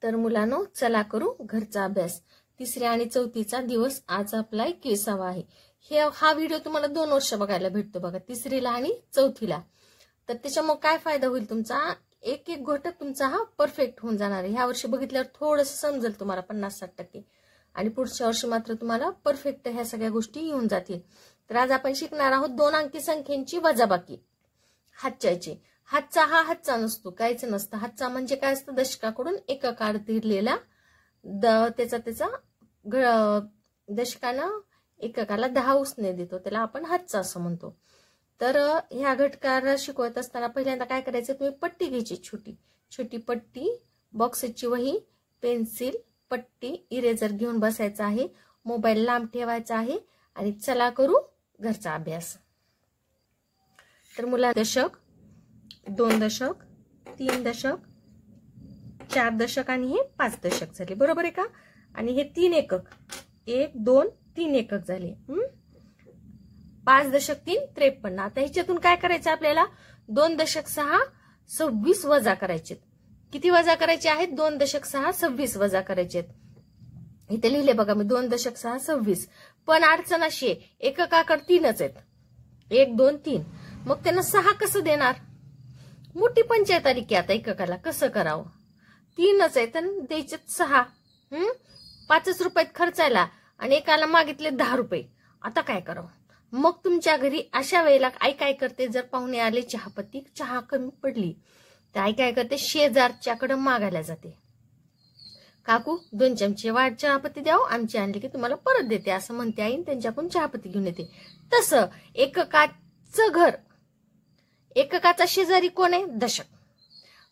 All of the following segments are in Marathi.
तर मुलांनो, चला करू घरचा अभ्यास. तिसऱ्या आणि चौथीचा दिवस आज आपला 21वा आहे. हा व्हिडिओ तुम्हाला 2 वर्ष बघायला भेटतो बघा, तिसरीला आणि चौथीला. तर त्याच्यामुळे काय फायदा होईल तुमचा, एक एक घटक तुमचा हा परफेक्ट होऊन जाणार आहे. ह्या वर्षी बघितल्यावर थोडंसं समजेल तुम्हाला 50-60%, आणि पुढच्या वर्षी मात्र तुम्हाला परफेक्ट ह्या सगळ्या गोष्टी येऊन जातील. तर आज आपण शिकणार आहोत 2 अंकी संख्येची वजाबाकी. हातच्याची. हातचा नसतो, काहीच नसतं. हातचा म्हणजे काय असतं, दशकाकडून एककावर दिलेला त्याचा दशकानं एककाला 10 उसने देतो, त्याला आपण हातचा असं म्हणतो. तर ह्या घटकाला शिकवत असताना पहिल्यांदा काय करायचं, तुम्ही पट्टी घ्यायची, छोटी छोटी पट्टी, बॉक्सची वही, पेन्सिल, पट्टी, इरेजर घेऊन बसायचं आहे. मोबाईल लांब ठेवायचा आहे आणि चला करू घरचा अभ्यास. तर मुला दशक, 2 दशक, 3 दशक, 4 दशक आणि हे 5 दशक झाले, बरोबर आहे का? आणि हे 3 एकक, 1 2 3 एकक झाले. 5 दशक 3 53. आता ह्याच्यातून काय करायचं आपल्याला, 2 दशक 6 26 वजा करायचे. किती वजा करायचे आहेत? 2 दशक 6 26 वजा करायचे. इथे लिहिले बघा मी, 2 दशक 6 26. पण अडचण अशी आहे, एककाकडे 3च आहेत, 1 2 3. मग त्यांना 6 कसं देणार? मोठी पंचायत आली की आता एककाला कसं करावं? 3च आहेत आणि द्यायचे 6. 5 रुपयात खर्चायला आणि एकाला मागितले 10 रुपये. आता काय करावं? मग तुमच्या घरी अशा वेळेला आई काय करते, जर पाहुणे आले, चहा कमी पडली तर आई काय करते, शेजारच्याकडे मागायला जाते. काकू 2 चमचे वाढ चहापत्ती द्यावं, आमची आणली की तुम्हाला परत देते, असं म्हणते आई, त्यांच्याकडून चहापत्ती घेऊन येते. तसं एककाचं घर, एककाचा शेजारी कोण आहे? दशक.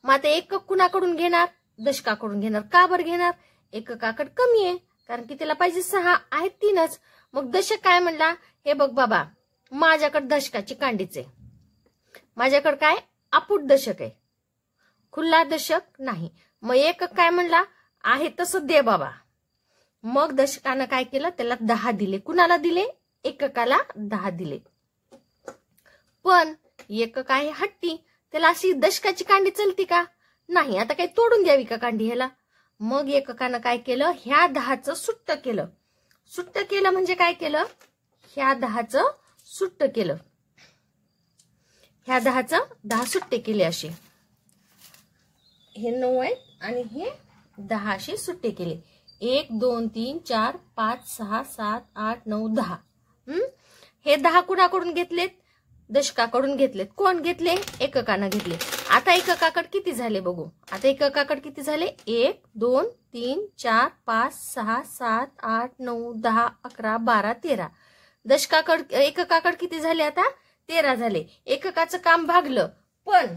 मग आता एकक कुणाकडून घेणार? दशकाकडून घेणार. का बरं घेणार? एककाकडे कमी आहे, कारण की त्याला पाहिजे 6, आहेत 3च. मग दशक काय म्हणला, हे बघ बाबा, माझ्याकडे दशकाची कांडीच आहे, माझ्याकडे काय अपूट दशक आहे, खुल्ला दशक नाही. मग एकक काय म्हणला, आहे तसं दे बाबा. मग दशकानं काय केलं, त्याला 10 दिले. कुणाला दिले? एककाला 10 दिले. पण एकक आहे हट्टी, त्याला अशी दशकाची कांडी चलती का? नाही. आता काही तोडून द्यावी का कांडी ह्याला? मग एककानं काय केलं, ह्या 10चं सुट्ट केलं. सुट्ट केलं म्हणजे काय केलं, ह्या 10चं सुट्ट केलं, ह्या 10चं 10 सुट्टे केले असे. हे 9 आहेत आणि हे 10 असे सुट्टे केले. 1 2 3 4 5 6 7 8 9 10. हे 10 कुणाकडून घेतलेत? दशकाकडून घेतलेत. कोण घेतले? एककानं घेतले. आता एककाकडे किती झाले बघू. आता एककाकडे किती झाले? 1 2 3 4 5 6 7 8 9 10 11 12 13. दशकाकडे एककाकडे किती झाले? आता 13 झाले. एककाचं काम भागलं, पण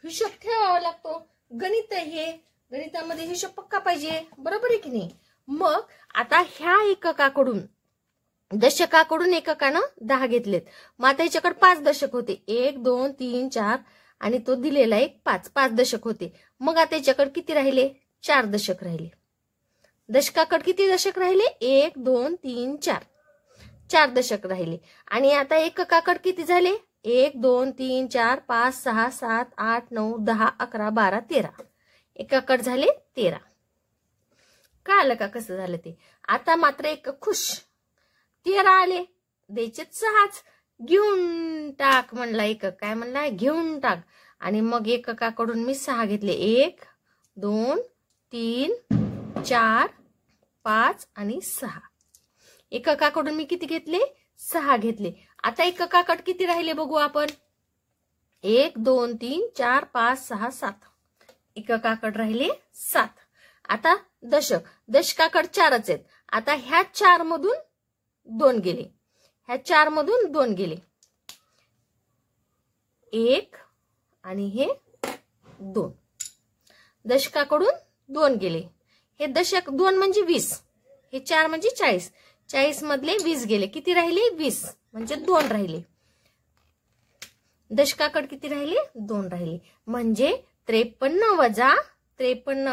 हिशोब ठेवावा लागतो. गणित हे, गणितामध्ये हिशोब पक्का पाहिजे, बरोबर आहे की नाही? मग आता ह्या एककाकडून, दशकाकडून एककानं 10 घेतलेत. मग आता ह्याच्याकडे 5 दशक होते, 1 2 3 4, आणि तो दिलेला एक 5 दशक होते. मग आता ह्याच्याकडे किती राहिले? 4 दशक राहिले. दशकाकडे किती दशक राहिले? 1 2 3 4, 4 दशक राहिले. आणि आता एककाकडे किती झाले? 1 2 3 4 5 6 7 8 9 10 11 12 13. एकाकडे झाले 13. कळालं का कसं झालं ते? आता मात्र एक खुश, 13 आले, द्यायचे 6च. घेऊन टाक म्हणला एकक. काय म्हणला? घेऊन टाक. आणि मग एककाकडून मी 6 घेतले. 1 2 3 4 5 आणि 6. एककाकडून मी किती घेतले? 6 घेतले. आता एककाकडे किती राहिले बघू आपण. 1 2 3 4 5 6 7. एककाकडे राहिले 7. आता दशक, दशकाकडे 4च आहेत. आता ह्या 4 मधून 2 गेले, ह्या 4 मधून 2 गेले, 1 आणि हे 2. दशकाकडून 2 गेले. हे दशक 2 म्हणजे 20, हे 4 म्हणजे 40. 40 मधले 20 गेले. किती राहिले? 20, म्हणजे 2 राहिले. दशकाकडे किती राहिले? 2 राहिले. म्हणजे 53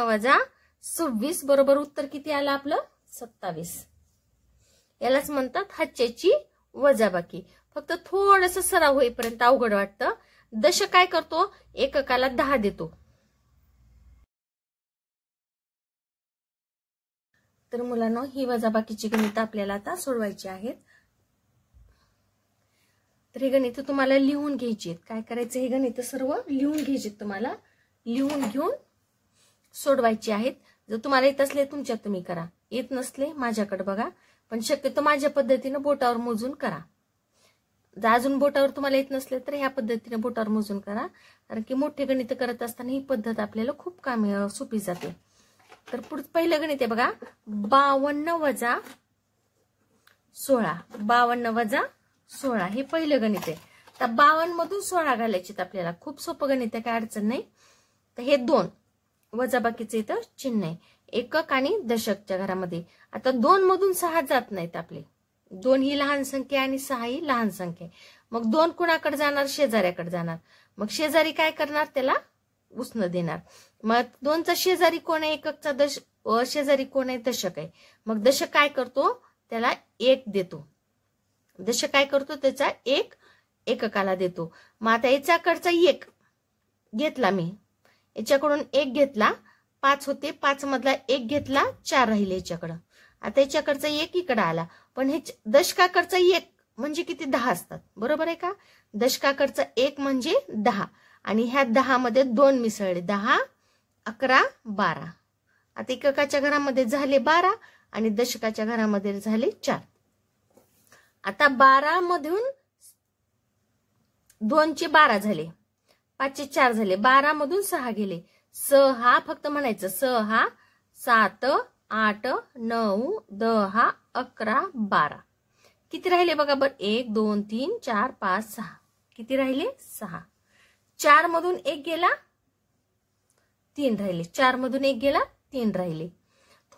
वजा 26 बरोबर उत्तर किती आलं आपलं? 27. यालाच म्हणतात हातच्याची वजाबाकी. फक्त थोडंसं सराव होईपर्यंत अवघड वाटतं. दशक काय करतो? एककाला 10 देतो. तर मुलांनो, ही वजाबाकीची गणितं आपल्याला आता सोडवायची आहेत. तर हे गणितं तुम्हाला लिहून घ्यायची आहेत. काय करायचं, हे गणितं सर्व लिहून घ्यायची, तुम्हाला लिहून घेऊन सोडवायची आहेत. जर तुम्हाला येत असले तुमच्यात तुम्ही करा, येत नसले माझ्याकडे बघा, पण शक्यतो माझ्या पद्धतीने बोटावर मोजून करा. जर अजून बोटावर तुम्हाला येत नसले तर ह्या पद्धतीने बोटावर मोजून करा, कारण की मोठे गणित करत असताना ही पद्धत आपल्याला खूप सोपी जाते. तर पहिलं गणित आहे बघा, 52 वजा 16. 52 वजा 16 हे पहिलं गणित आहे. तर 52 मधून 16 घालायचे आपल्याला. खूप सोपं गणित आहे, काय अडचण नाही. तर हे 2 वजाबाकीचे इथं चिन्ह आहे, एकक आणि दशकच्या घरामध्ये. आता 2 मधून 6 जात नाहीत आपले. 2 ही लहान संख्या आणि 6 ही लहान संख्या. मग 2 कुणाकडे जाणार, शेजाऱ्याकडे जाणार. मग शेजारी काय करणार, त्याला उसनं देणार. मग 2चा शेजारी कोण आहे, एककचा शेजारी कोण आहे, दशक आहे. मग दशक काय करतो, त्याला 1 देतो. दशक काय करतो, त्याचा 1 एककाला देतो. मग आता याच्याकडचा 1 घेतला मी, याच्याकडून 1 घेतला, 5 होते, 5 मधला 1 घेतला, 4 राहिले याच्याकडं. आता याच्याकडचा 1 इकडे आला, पण हे दशकाकडचा 1 म्हणजे किती, 10 असतात, बरोबर आहे का. दशकाकडचा 1 म्हणजे 10, आणि ह्या 10 मध्ये 2 मिसळले, 10, 11, 12. आता एककाच्या घरामध्ये झाले 12 आणि दशकाच्या घरामध्ये झाले 4. आता 12 मधून 2 चे 12 झाले, 5 चे 4 झाले, 12 मधून 6 गेले. 6 फक्त म्हणायचं, 6, 7, 8, 9, 10, 11, 12. किती राहिले बघा बरं, 1, 2, 3, 4, 5, 6. किती राहिले, 6. 4 मधून 1 गेला, 3 राहिले. 4 मधून 1 गेला, 3 राहिले.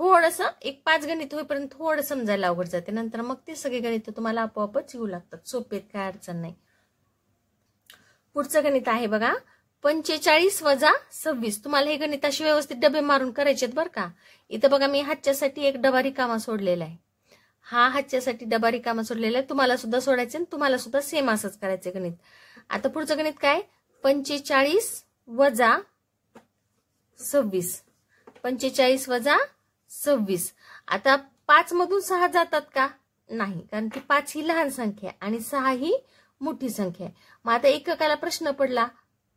थोडस एक 5 गणित होईपर्यंत थोडं समजायला अवघड जाते, नंतर मग ते सगळे गणित तुम्हाला आपोआपच येऊ लागतात, सोपेत, काय अडचण नाही. पुढचं गणित आहे बघा, 45 वजा 26. तुम्हाला हे गणित अशी व्यवस्थित डबे मारून करायचे बरं का. इथं बघा मी हातच्यासाठी एक डबा रिकामा सोडलेला आहे. हा हातच्यासाठी डबा रिकामा सोडलेला आहे. तुम्हाला सुद्धा सोडायचे, तुम्हाला सुद्धा सेम असंच करायचे गणित. आता पुढचं गणित काय, 45 वजा 26. 45 वजा 26. आता 5 मधून 6 जातात का, नाही, कारण की 5 ही लहान संख्या आणि 6 ही मोठी संख्या आहे. मग आता एककाला प्रश्न पडला,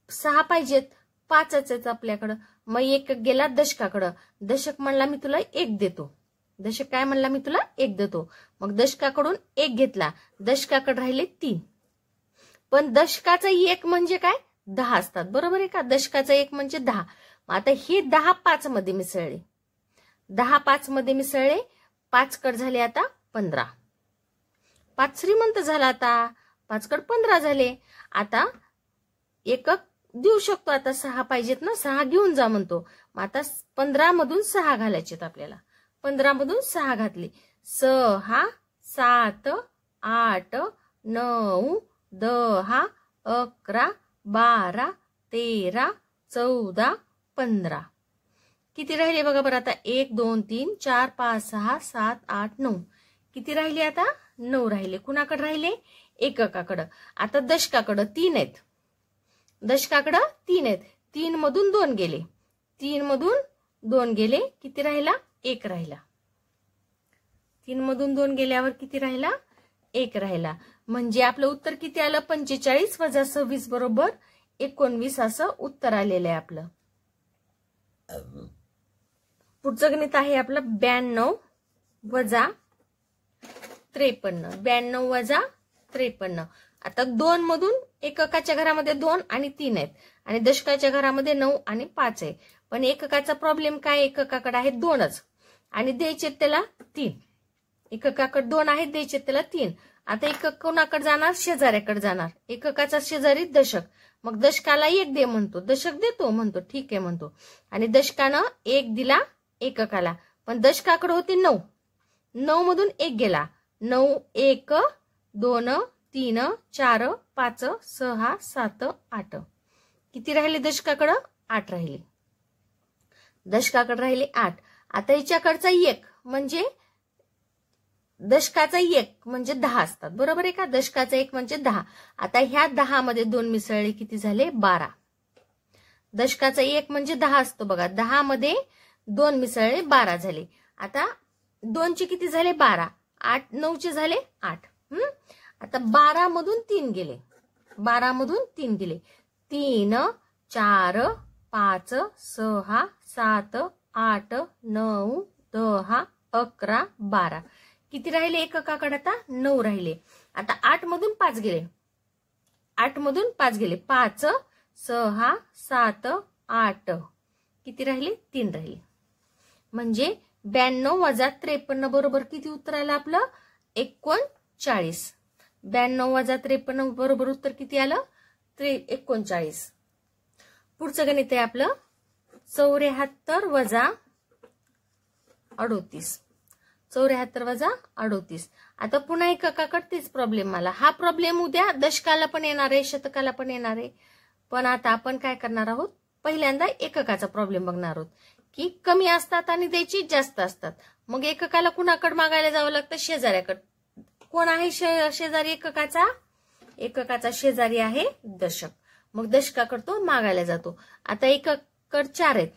6 पाहिजेत, 5च आहेत आपल्याकडं. मग एकक गेला दशकाकडं. दशक म्हणला मी तुला 1 देतो. दशक काय म्हणला, मी तुला 1 देतो. मग दशकाकडून 1 घेतला, दशकाकडे राहिले 3. पण दशकाचा 1 म्हणजे काय, 10 असतात, बरोबर आहे का. दशकाचा 1 म्हणजे 10. मग आता हे 10 5 मध्ये मिसळले, 10 5 मध्ये मिसळले, 5 कड झाले आता 15. 5 श्रीमंत झाला, आता 5 कड 15 झाले. आता एकक देऊ शकतो, आता 6 पाहिजेत ना, 6 घेऊन जा म्हणतो. मग आता 15 मधून 6 घालायचेत आपल्याला. 15 मधून 6 घातले, 6, 7, 8, 9, 10, 11, 12, 13, 14, 15. किती राहिले बघा बरं आता, 1, 2, 3, 4, 5, 6, 7, 8, 9. किती राहिले आता, 9 राहिले. कुणाकडे राहिले, एककाकडं. आता दशकाकडं 3 आहेत, दशकाकडं 3 आहेत. 3 मधून 2 गेले, 3 मधून 2 गेले, किती राहिला, 1 राहिला. 3 मधून 2 गेल्यावर किती राहिला, 1 राहिला. म्हणजे आपलं उत्तर किती आलं, 45 वजा 26 बरोबर 19 असं उत्तर आलेलं आहे आपलं. पुढचं गणित आहे आपलं 92 वजा 53. 92 वजा 53. आता 2 मधून एककाच्या घरामध्ये 2 आणि 3 आहेत आणि दशकाच्या घरामध्ये 9 आणि 5 आहे. पण एककाचा प्रॉब्लेम काय, एककाकडे आहेत 2च आणि द्यायचे त्याला 3. एककाकडे 2 आहेत, द्यायचे त्याला 3. आता एकक कोणाकडे जाणार, शेजाऱ्याकडे जाणार. एककाचा शेजारी दशक. मग दशकाला 1 दे म्हणतो, दशक देतो म्हणतो, ठीक आहे म्हणतो. आणि दशकानं 1 दिला एककाला, पण दशकाकडे होते 9. 9 मधून 1 गेला, 9, 1, 2, 3, 4, 5, 6, 7, 8. किती राहिले दशकाकडं, 8 राहिले. दशकाकडे राहिले 8. आता याच्याकडचा 1 म्हणजे दशकाचा 1 म्हणजे 10 असतात, बरोबर आहे का. दशकाचा 1 म्हणजे 10. आता ह्या 10 मध्ये 2 मिसळले, किती झाले, 12. दशकाचा 1 म्हणजे 10 असतो बघा, 10 मध्ये 2 मिसळले 12 झाले. आता 2चे किती झाले 12, 8 9चे झाले 8. आता 12 मधून 3 गेले, 12 मधून 3 गेले. 3 4 5 6 7 8 9 10 11 12. किती राहिले एककाकडे आता 9 राहिले. आता 8 मधून 5 गेले, 8 मधून 5 गेले. 5 6 7 8 किती राहिले 3 राहिले. म्हणजे 92 वजा 53 बरोबर किती उत्तर आलं आपलं 39. 92 वजा 53 बरोबर उत्तर किती आलं 39. पुढचं गणित आहे आपलं 74 वजा 38. 74 वजा 38. आता पुन्हा एककाकडे तेच प्रॉब्लेम आला. हा प्रॉब्लेम उद्या दशकाला पण येणार आहे, शतकाला पण येणार आहे. पण आता आपण काय करणार आहोत, पहिल्यांदा एककाचा प्रॉब्लेम बघणार आहोत की कमी असतात आणि द्यायची जास्त असतात. मग एककाला कुणाकडे मागायला जावं लागतं, शेजाऱ्याकडे. कोण आहे शेजारी एककाचा? एककाचा शेजारी आहे दशक. मग दशकाकडे तो मागायला जातो. आता एककाकडे 4 आहेत,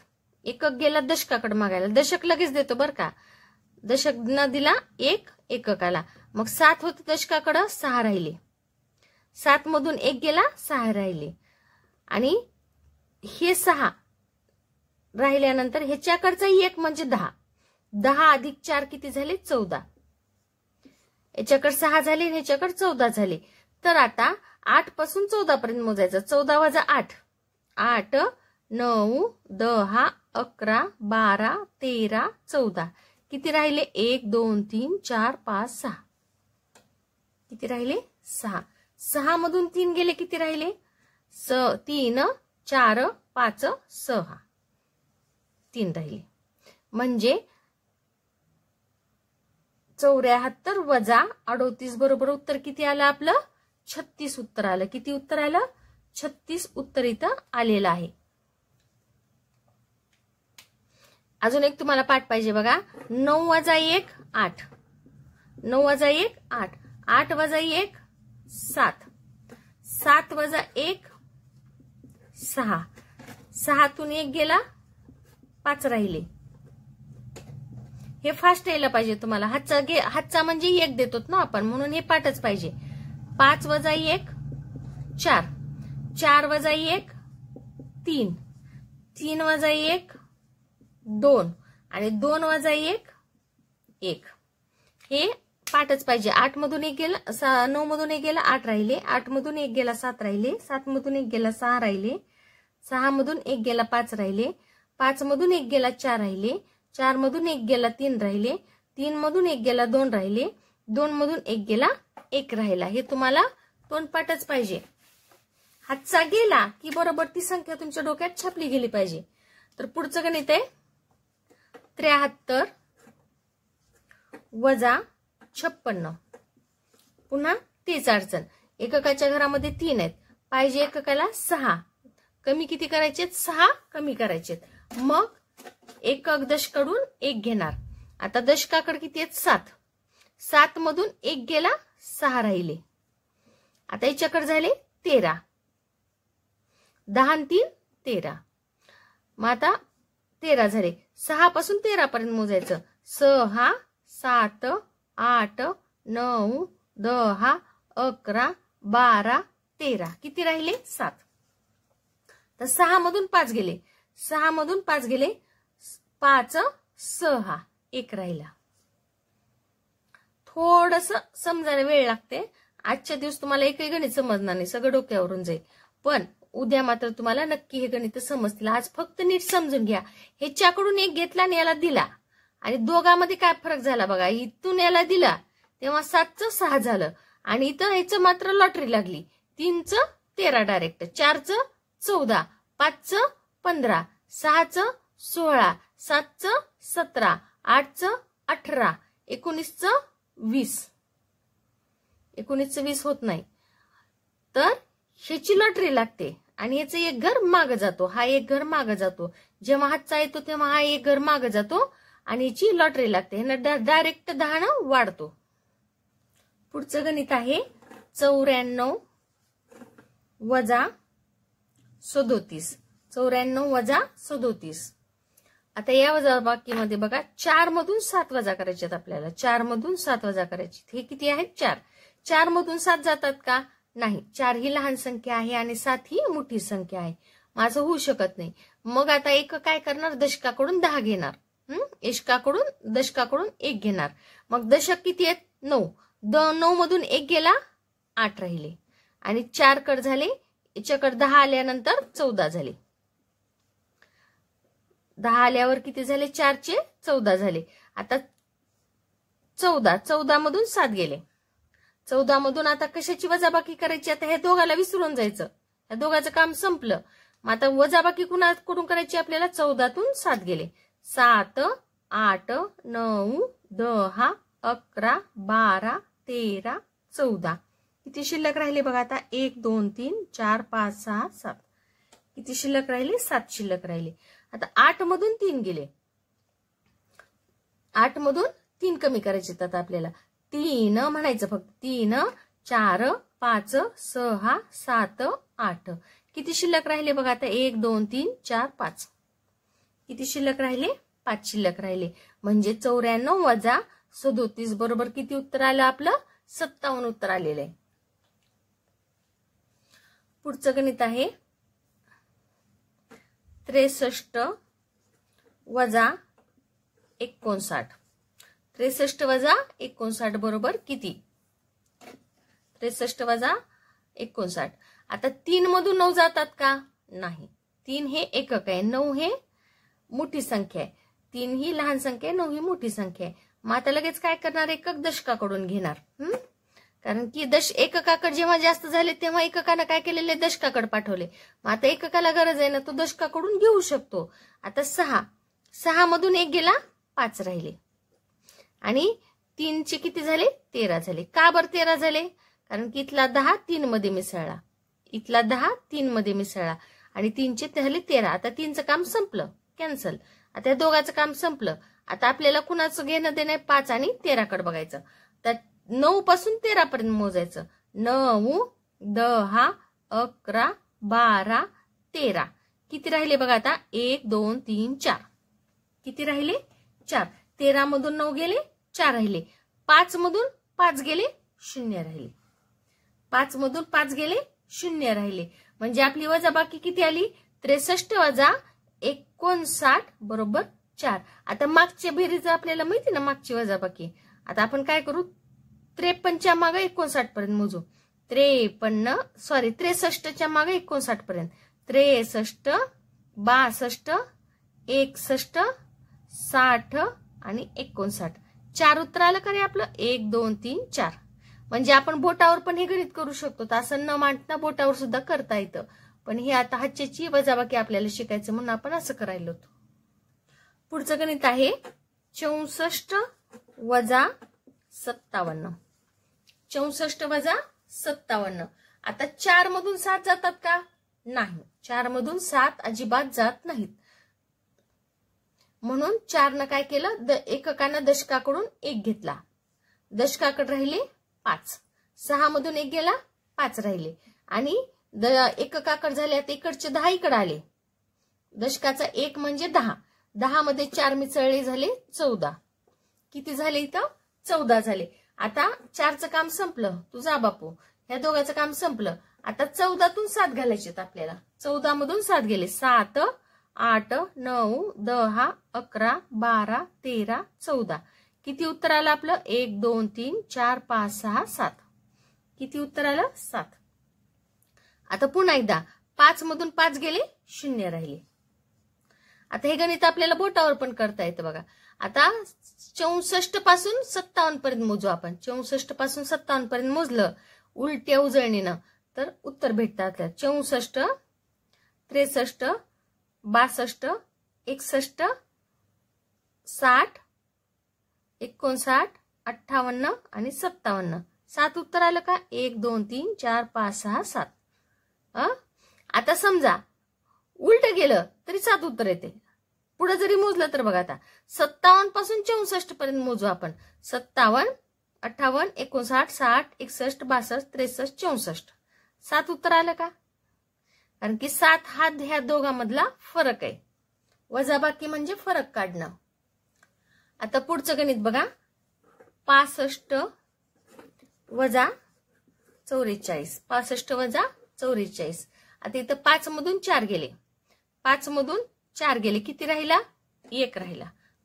एकक गेला दशकाकडे मागायला, दशक लगेच देतो बरं का. दशक न दिला 1 एककाला. मग 7 होते दशकाकडे, 6 राहिले. 7 मधून 1 गेला, 6 राहिले. आणि हे 6 राहिल्यानंतर ह्याच्याकडचा 1 म्हणजे 10. 10 अधिक 4 किती झाले 14. याच्याकडे 6 झाले, ह्याच्याकडे 14 झाले. तर आता 8 पासून 14 पर्यंत मोजायचं. 14 वजा 8, 8 9 10 11 12 13 14. किती राहिले 1 2 3 4 5 6. किती राहिले 6. 6 मधून 3 गेले, किती राहिले 3 4 5 6. 3 राहिले. म्हणजे 74 वजा 38 बरोबर उत्तर किती आलं आपलं 36 उत्तर आलं. किती उत्तर आलं 36 उत्तर इथं आलेलं आहे. अजून एक तुम्हाला पाठ पाहिजे बघा. 9 वजा 1 8. 9 वजा 1 8. 8 वजा 1 7. 7 वजा 1 6. 6 तून 1 गेला 5 राहिले. हे फास्ट यायला पाहिजे तुम्हाला. हातचा म्हणजे 1 देतो ना आपण, म्हणून हे पाठच पाहिजे. 5 वजा 1 4. 4 वजा 1 3. 3 वजा 1 2 आणि 2 वजा 1 1. हे पाठच पाहिजे. 8 मधून 1 गेला, 9 मधून 1 गेला 8 राहिले. 8 मधून 1 गेला 7 राहिले. 7 मधून 1 गेला 6 राहिले. 6 मधून 1 गेला 5 राहिले. 5 मधून 1 गेला 4 राहिले. 4 मधून 1 गेला 3 राहिले. 3 मधून 1 गेला 2 राहिले. 2 मधून 1 गेला 1 राहिला. हे तुम्हाला तोंडपाठच पाहिजे. हातचा गेला की बरोबर ती संख्या तुमच्या डोक्यात छापली गेली पाहिजे. तर पुढचं गणित आहे 73 वजा 56. पुन्हा तीच अडचण. एककाच्या घरामध्ये 3 आहेत, पाहिजे एककाला 6. कमी किती करायचे 6 कमी करायचे. मग एकक दशकडून 1 घेणार. आता दशकाकडे किती आहेत 7. 7 मधून 1 गेला 6 राहिले. आता याच्याकडे झाले 13. 10 आणि 3 13. मग आता 13 झाले. 6 पासून 13 पर्यंत मोजायचं. 6 7 8 9 10 11 12 13. किती राहिले 7. तर 6 मधून 5 गेले. 6 मधून 5 गेले. 5 6 1 राहिला. थोडस समजायला वेळ लागते. आजच्या दिवस तुम्हाला एकही गणित समजणार नाही, सगळं डोक्यावरून जाईल. पण उद्या मात्र तुम्हाला नक्की हे गणित समजतील. आज फक्त नीट समजून घ्या. ह्याच्याकडून 1 घेतला आणि याला दिला, आणि दोघांमध्ये काय फरक झाला बघा. इथून याला दिला तेव्हा 7चं 6 झालं, आणि इथं ह्याचं मात्र लॉटरी लागली. 3चं 13 डायरेक्ट, 4चं 14, 5चं 15, 6चं 16, 7चं 17, 8चं 18, 19चं 20. 19चं 20 होत नाही. तर ह्याची लॉटरी लागते आणि याचं एक घर मागं जातो, हा एक घर मागं जातो. जेव्हा हातचा येतो तेव्हा हा एक घर मागं जातो आणि याची लॉटरी लागते. ह्यानं डायरेक्ट 10 वाढतो. पुढचं गणित आहे 94 वजा 37. 94 वजा 37. आता या वजाबाकीमध्ये बघा 4 मधून 7 वजा करायचे आहेत आपल्याला. 4 मधून 7 वजा करायचे. हे किती आहेत? 4. 4 मधून 7 जातात का? नाही. 4 ही लहान संख्या आहे आणि 7 ही मोठी संख्या आहे. माझं होऊ शकत नाही. मग आता एक काय करणार? दशकाकडून 10 घेणार. दशकाकडून 1 घेणार. मग दशक किती आहेत? 9. 9 मधून 1 गेला, 8 राहिले. आणि 4 कट झाले. याच्याकडे 10 आल्यानंतर 14 झाले. 10 आल्यावर किती झाले? 4 चे 14 झाले. आता 14 मधून 7 गेले. 14 मधून आता कशाची वजाबाकी करायची? आता हे दोघाला विसरून जायचं. या दोघांचं काम संपलं. मग आता वजाबाकी कुणाकडून करायची आपल्याला? 14 तून 7 गेले. 7, 8, 9, 10, 11, 12, 13, 14. किती शिल्लक राहिले बघा आता? 1, 2, 3, 4, 5, 6, 7. किती शिल्लक राहिले? 7 शिल्लक राहिले. आता 8 मधून 3 गेले. 8 मधून 3 कमी करायचे आता आपल्याला. 3 म्हणायचं फक्त. 3, 4, 5, 6, 7, 8. किती शिल्लक राहिले बघा आता? 1, 2, 3, 4, 5. किती शिल्लक राहिले? 5 शिल्लक राहिले. म्हणजे 94 वजा 37 बरोबर किती उत्तर आलं आपलं? 57 उत्तर आलेलं आहे. पुढचं गणित आहे 63 वजा 59. 63 वजा 59 बरोबर किती? 63 वजा 59. आता 3 मधून 9 जातात का? नाही. 3 हे एकक आहे. 9 हे मोठी संख्या आहे. 3 ही लहान संख्या आहे. 9 ही मोठी संख्या आहे. मग आता लगेच काय करणार? एकक दशकाकडून घेणार. कारण की एककाकडे जेव्हा जास्त झाले तेव्हा एककानं काय केलेले? दशकाकडे पाठवले. मग आता एककाला गरज आहे ना, तो दशकाकडून घेऊ शकतो. आता 6 मधून 1 गेला, 5 राहिले. आणि 3 चे किती झाले? 13 झाले. का बरं 13 झाले? कारण की इथला 10 3 मध्ये मिसळला. इथला 10 3 मध्ये मिसळला आणि 3 चे झाले 13. आता 3चं काम संपलं, कॅन्सल. आता या दोघांचं काम संपलं. आता आपल्याला कुणाचं घेणं देणं? 5 आणि 13 कडे बघायचं. तर 9 पासून 13 पर्यंत मोजायचं. 9, 10, 11, 12, 13. किती राहिले बघा आता? 1, 2, 3, 4. किती राहिले? 4. 13 मधून 9 गेले, 4 राहिले. 5 मधून 5 गेले, 0 राहिले. 5 मधून 5 गेले, 0 राहिले. म्हणजे आपली वजाबाकी किती आली? 63 वजा 59 बरोबर 4. आता मागच्या बेरीज आपल्याला माहिती ना, मागची वजाबाकी. आता आपण काय करू? 53 च्या मागे 59 पर्यंत मोजू. 63 च्या मागे 59 पर्यंत. 63, 62, 61, 60 आणि 59. 4 उत्तर आलं का रे आपलं? 1, 2, 3, 4. म्हणजे आपण बोटावर पण हे गणित करू शकतो. असं न मांडता बोटावर सुद्धा करता येतं. पण हे आता हातची वजाबाकी आपल्याला शिकायचं म्हणून आपण असं करायला होतो. पुढचं गणित आहे 64 वजा 57. 64 वजा 57. आता 4 मधून 7 जातात का? नाही. 4 मधून 7 अजिबात जात नाहीत. म्हणून 4 काय केलं? एककानं दशकाकडून 1 घेतला. दशकाकडे राहिले 5. 6 मधून 1 गेला, 5 राहिले. आणि एककाकडे झाले. आता इकडचे 10 इकडे आले. दशकाचा 1 म्हणजे 10. 10 मध्ये 4 मिसळले झाले 14. किती झाले इथं? 14 झाले. आता 4चं काम संपलं. तू जा बापू. ह्या दोघांचं काम संपलं. आता 14 तून 7 घालायचे आपल्याला. 14 मधून 7 गेले. 7, 8, 9, 10, 11, 12, 13, 14. किती उत्तर आलं आपलं? 1, 2, 3, 4, 5, 6, 7. किती उत्तर आलं? 7. आता पुन्हा एकदा 5 मधून 5 गेले, 0 राहिले. आता हे गणित आपल्याला बोटावर पण करता येतं बघा. आता 64 पासून 57 पर्यंत मोजू आपण. 64 पासून 57 पर्यंत मोजलं उलट्या उजळणीनं तर उत्तर भेटतात. 64, 63, 62, 61, 60, 59, 58 आणि 57. 7 उत्तर आलं का? 1, 2, 3, 4, 5, 6, 7. आता समजा उलट गेलं तरी 7 उत्तर येते. पुढे जरी मोजलं तर बघा आता 57 पासून 64 पर्यंत मोजू आपण. 57, 58, 59, 60, 61, 62, 63, 64. 7 उत्तर आलं का? कारण की 7 हा ह्या दोघांमधला फरक आहे. वजाबाकी म्हणजे फरक काढणं. आता पुढचं गणित बघा. 65 वजा 44. 65 वजा 44. आता इथं 5 मधून 4 गेले. 5 मधून 4 गेले. किती राहिला? 1 राहिला.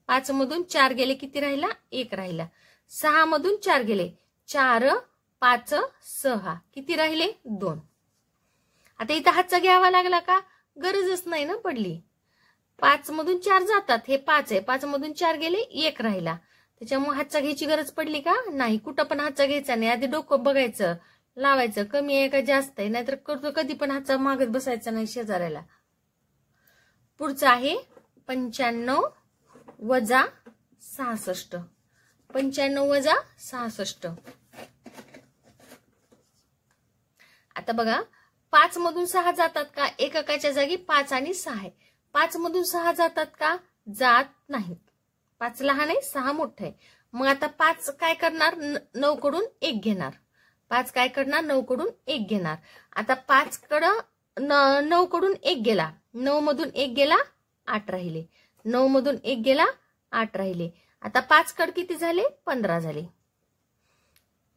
5 मधून 4 गेले. किती राहिला? 1 राहिला. 6 मधून 4 गेले. 4 5 6. किती राहिले? 2. आता इथं हातचा घ्यावा लागला का? गरजच नाही ना पडली. 5 मधून 4 जातात. हे 5 आहे. 5 मधून 4 गेले. 1 राहिला. त्याच्यामुळे हातचा घ्यायची गरज पडली का? नाही. कुठं पण हातचा घ्यायचा नाही. आधी डोकं बघायचं, लावायचं कमी आहे का जास्त आहे. नाहीतर कधी पण हातचा मागत बसायचा नाही शेजाऱ्याला. पुढचं आहे 95 वजा 66. 95 वजा 66. आता बघा 5 मधून 6 जातात का? एककाच्या जागी 5 आणि 6 आहे. 5 मधून 6 जातात का? जात नाहीत. 5 लहान आहे, 6 मोठं आहे. मग आता 5 काय करणार? 9 कडून 1 घेणार. 5 काय करणार? 9 कडून 1 घेणार. आता 5 कडं 9 कडून 1 गेला. 9 मधून 1 गेला, 8 राहिले. 9 मधून 1 गेला, 8 राहिले. आता 5 कड किती झाले? 15 झाले.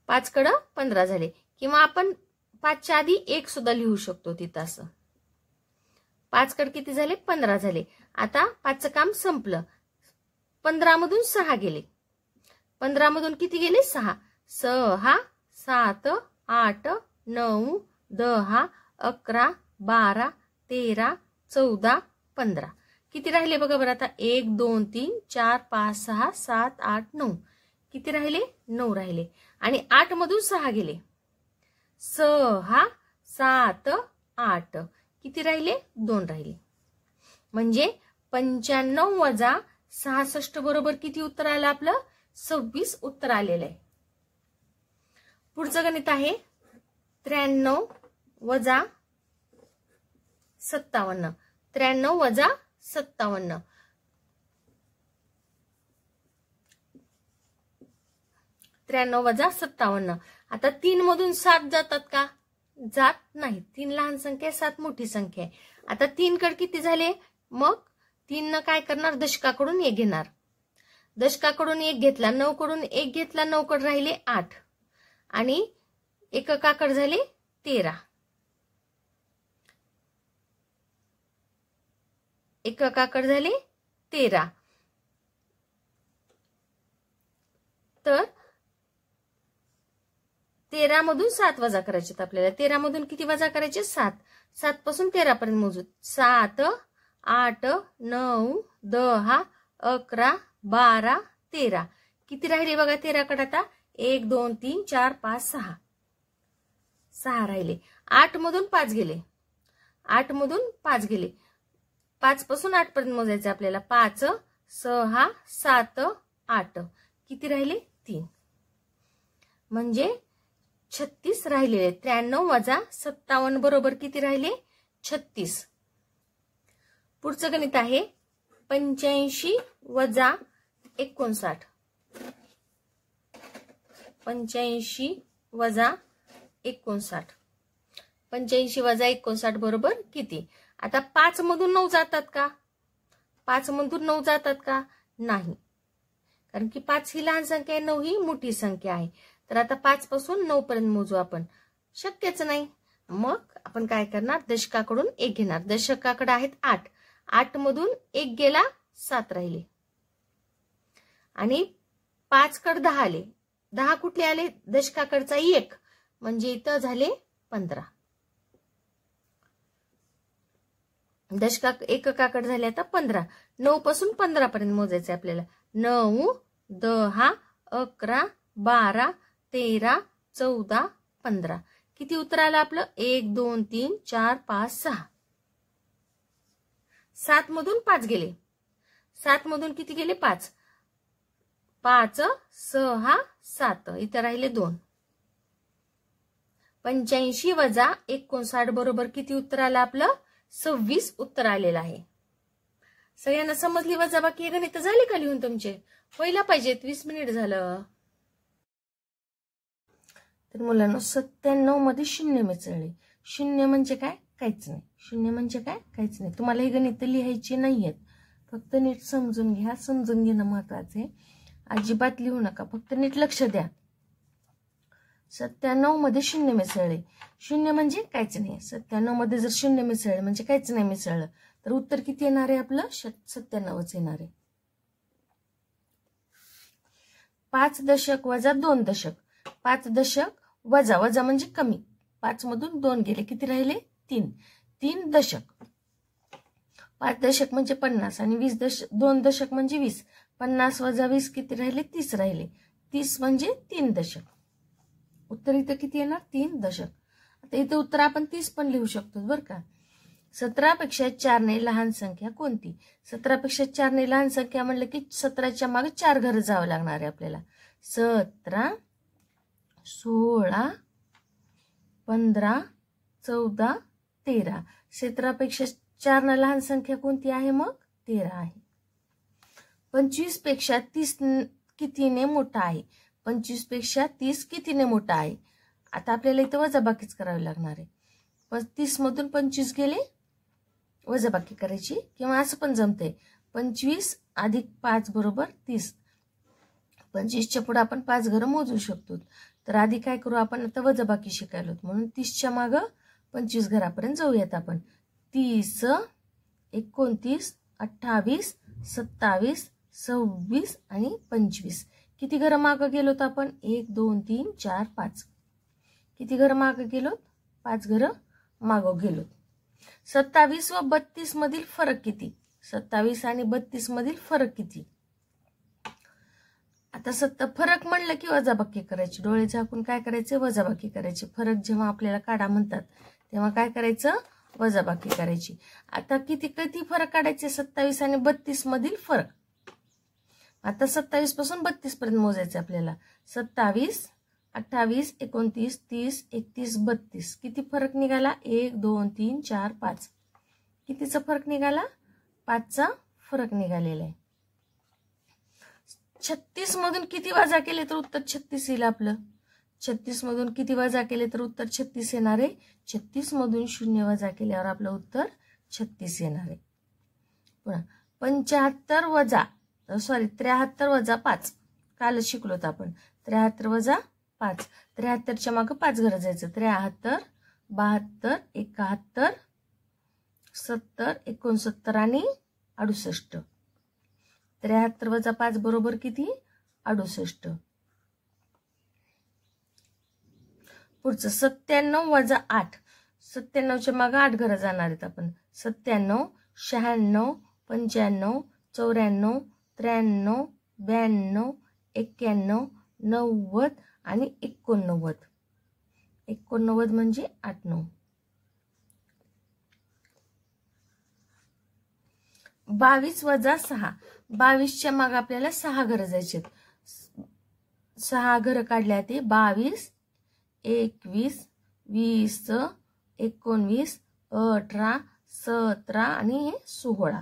5 कडं 15 झाले. किंवा आपण 5च्या आधी 1 सुद्धा लिहू शकतो तिथं असं. 5 कड किती झाले? 15 झाले. आता 5चं काम संपलं. 15 मधून 6 गेले. 15 मधून किती गेले? 6. 6 7 8 9 10 11 12 13 14 15. किती राहिले बघा बरं आता? 1 2 3 4 5 6 7 8 9. किती राहिले? 9 राहिले. आणि 8 मधून 6 गेले. 6 7 8. किती राहिले? 2 राहिले. म्हणजे 95 वजा 66 बरोबर किती उत्तर आलं आपलं? 26 उत्तर आलेलं आहे. पुढचं गणित आहे 93 वजा 57. 93 वजा 57. 93 वजा 57. आता 3 मधून 7 जातात का? जात नाही. 3 लहान संख्या आहे, 7 मोठी संख्या आहे. आता 3 कड किती झाले? मग 3 न काय करणार? दशकाकडून 1 घेणार. दशकाकडून 1 घेतला. 9 कडून 1 घेतला. 9 कड राहिले 8. आणि एककाकड झाले 13. एककाकड झाले 13. तर 13 मधून 7 वजा करायचे आपल्याला. 13 मधून किती वजा करायचे? 7. 7 पासून 13 पर्यंत मोजू. 7 8 9 10 11 12 13. किती राहिले बघा 13 कडे आता? 1 2 3 4 5 6. 6 राहिले. 8 मधून 5 गेले. 8 मधून 5 गेले. 5 पासून 8 पर्यंत मोजायचे आपल्याला. 5 6 7 8. किती राहिले? 3. म्हणजे 36 राहिलेले. 93 वजा 57 बरोबर किती राहिले? 36. पुढचं गणित आहे 85 वजा 59. 85 वजा 59. 85 वजा 59 बरोबर किती? आता 5 मधून 9 जातात का? 5 मधून 9 जातात का? नाही. कारण की 5 ही लहान संख्या आहे, 9 ही मोठी संख्या आहे. तर आता 5 पासून 9 पर्यंत मोजू आपण. शक्यच नाही. मग आपण काय करणार? दशकाकडून 1 घेणार. दशकाकडे आहेत 8. 8 मधून 1 गेला, 7 राहिले. आणि 5 कड 10 आले. 10 कुठले आले? दशकाकडचा 1. म्हणजे इथं झाले 15. एककाकडे झाले आता 15. 9 पासून 15 पर्यंत मोजायचे आपल्याला. 9 10 11 12 13 14 15. किती उत्तर आलं आपलं? 1 2 3 4 5 6. 7 मधून 5 गेले. 7 मधून किती गेले? 5. 5 6 7. इथं राहिले 2. 85 वजा 59 बरोबर किती उत्तर आलं आपलं? 26 उत्तर आलेलं आहे. सगळ्यांना समजली वजाबाकी? गणित झाले का लिहून तुमचे? व्हायला पाहिजेत. 20 मिनिट झालं. तर मुलांना 97 मध्ये 0 मिसळले. 0 म्हणजे काय? काहीच नाही. 0 म्हणजे काय? काहीच नाही. तुम्हाला हे गणित लिहायची नाहीयेत. फक्त नीट समजून घ्या, समजून घेणं महत्वाचं आहे. अजिबात लिहू नका, फक्त नीट लक्ष द्या. 97 मध्ये शून्य मिसळले. शून्य म्हणजे काहीच नाही. 97 मध्ये जर शून्य मिसळले म्हणजे काहीच नाही मिसळलं, तर उत्तर किती येणार आहे आपलं? 97च येणार आहे. 5 दशक वजा 2 दशक. 5 दशक वजा, वजा म्हणजे कमी. 5 मधून 2 गेले, किती राहिले? 3. 3 दशक. 5 दशक म्हणजे 50 आणि 2 दशक म्हणजे 20. 50 वजा 20 किती राहिले? 30 राहिले. 30 म्हणजे 3 दशक. उत्तर इथं किती येणार? 3 दशक. आता इथं उत्तर आपण 30 पण लिहू शकतो बरं का. 17 पेक्षा 4 ने लहान संख्या कोणती? 17 पेक्षा 4 ने लहान संख्या म्हणलं की 17च्या मागे 4 घरं जावं लागणार आहे आपल्याला. 17, 16, 15, 14, 13. 17 पेक्षा 4 ने लहान संख्या कोणती आहे? मग 13 आहे. 25 पेक्षा 30 कितीने मोठा आहे? 25 पेक्षा 30 कितीने मोठा आहे? आता आपल्याला इथं वजाबाकीच करावी लागणार आहे. 30 मधून 25 गेले, वजाबाकी करायची, किंवा असं पण जमते. 25 अधिक 5 बरोबर 30. 25च्या पुढे आपण 5 घरं मोजू शकतो. तर आधी काय करू आपण? आता वजाबाकी शिकायलो, म्हणून 30च्या मागं 25 घरापर्यंत जाऊयात आपण. 30, 29, 28, 27, 26 आणि 25. किती घरं मागं गेलोत आपण? 1, 2, 3, 4, 5. किती घरं मागं गेलोत? 5 घरं मागं गेलोत. 27 व 32 मधील फरक किती? 27 आणि 32 मधील फरक किती? आता फरक म्हणलं की वजाबाकी करायची. डोळे झाकून काय करायचे? वजाबाकी करायची. फरक जेव्हा आपल्याला काढा म्हणतात तेव्हा काय करायचं? वजाबाकी करायची. आता किती फरक काढायचे? 27 आणि 32 मधील फरक. आता 27 पासून 32 पर्यंत मोजायचे आपल्याला. 27, 28, 29, 30, 31, 32. किती फरक निघाला? 1, 2, 3, 4, 5. कितीचा फरक निघाला? 5चा फरक निघालेला आहे. 36 मधून किती वजा केले तर उत्तर 36 येईल आपलं? 36 मधून किती वजा केले तर उत्तर 36 येणार आहे? 36 मधून 0 वजा केल्यावर आपलं उत्तर 36 येणार आहे. पुन्हा 73 वजा 73 वजा 5. कालच शिकलोत आपण. 73 वजा 5. 73च्या मागं 5 घरं जायचं. 73, 72, 71, 70, 69 आणि 68. 73 वजा 5 बरोबर किती? 68. पुढचं 97 वजा 8. 97च्या मागं 8 घरं जाणार आहेत आपण. 97, 96, 95, 94, 93, 92, 91, 90 आणि 89. 89 म्हणजे 8, 9. 22 वजा 6. 22च्या मागे आपल्याला 6 घरं जायचे. 6 घरं काढल्या ते 22, 21, 20, 19, 18, 17 आणि 16.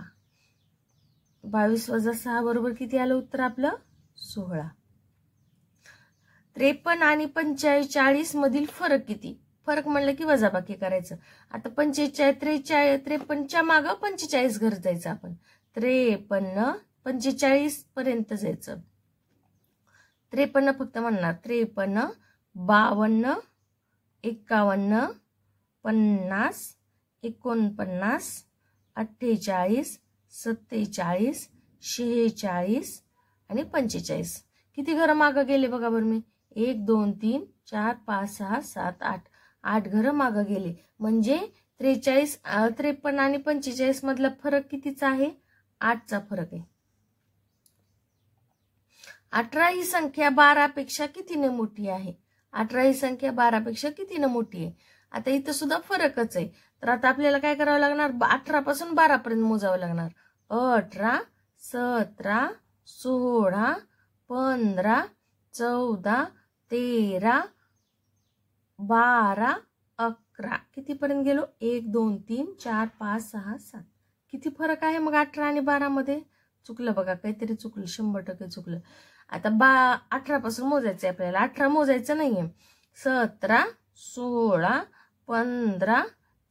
22 वजा 6 बरोबर किती आलं उत्तर आपलं? 16. 53 आणि 45 मधील फरक किती? फरक म्हणलं की वजाबाकी करायचं. आता 53च्या मागं 45 घर जायचं आपण. 53, 45 पर्यंत जायचं. 53 फक्त म्हणणार. 53, 52, 51, 50, 49, 48, 47, 46 आणि 45. किती घरं मागं गेले बघा बरं मी? 1, 2, 3, 4, 5, 6, 7, 8. 8 घरं मागं गेले. म्हणजे 53 आणि 45 मधला फरक कितीचा आहे? 8चा फरक आहे. 18 ही संख्या 12 पेक्षा कितीने मोठी आहे? 18 ही संख्या 12 पेक्षा कितीने मोठी आहे? आता इथं सुद्धा फरकच आहे. तर आता आपल्याला काय करावं लागणार? 18 पासून 12 पर्यंत मोजावं लागणार. 18, 17, 16, 15, 14, 13, 12, 11. किती पर्यंत गेलो? 1, 2, 3, 4, 5, 6, 7. किती फरक आहे मग 18 आणि 12 मध्ये? चुकलं बघा, काहीतरी चुकलं. 100% चुकलं. आता 18 पासून मोजायचं आहे आपल्याला. 18 मोजायचं नाहीये. 17, 16, 15,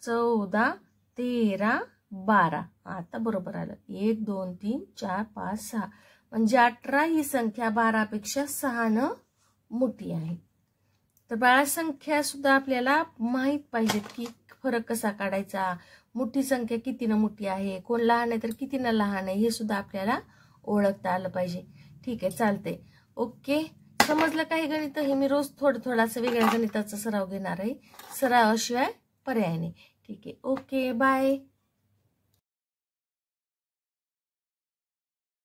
14, 13, 12. आता बरोबर आलं. 1 2 3 4 5 6 म्हणजे 18 ही संख्या 12 पेक्षा 6 मोठी आहे. तर बाळा संख्या सुद्धा आपल्याला माहित पाहिजेत की फरक कसा काढायचा, मोठी संख्या कितीनं मोठी आहे, कोण लहान आहे तर कितीनं लहान आहे हे सुद्धा आपल्याला ओळखता आलं पाहिजे. ठीक आहे, चालतंय. ओके, समजलं काही गणित? हे मी रोज थोडासा वेगळ्या गणिताचा सराव घेणार आहे. सरावाशिवाय पर्याय नाही. ठीक आहे, ओके, बाय.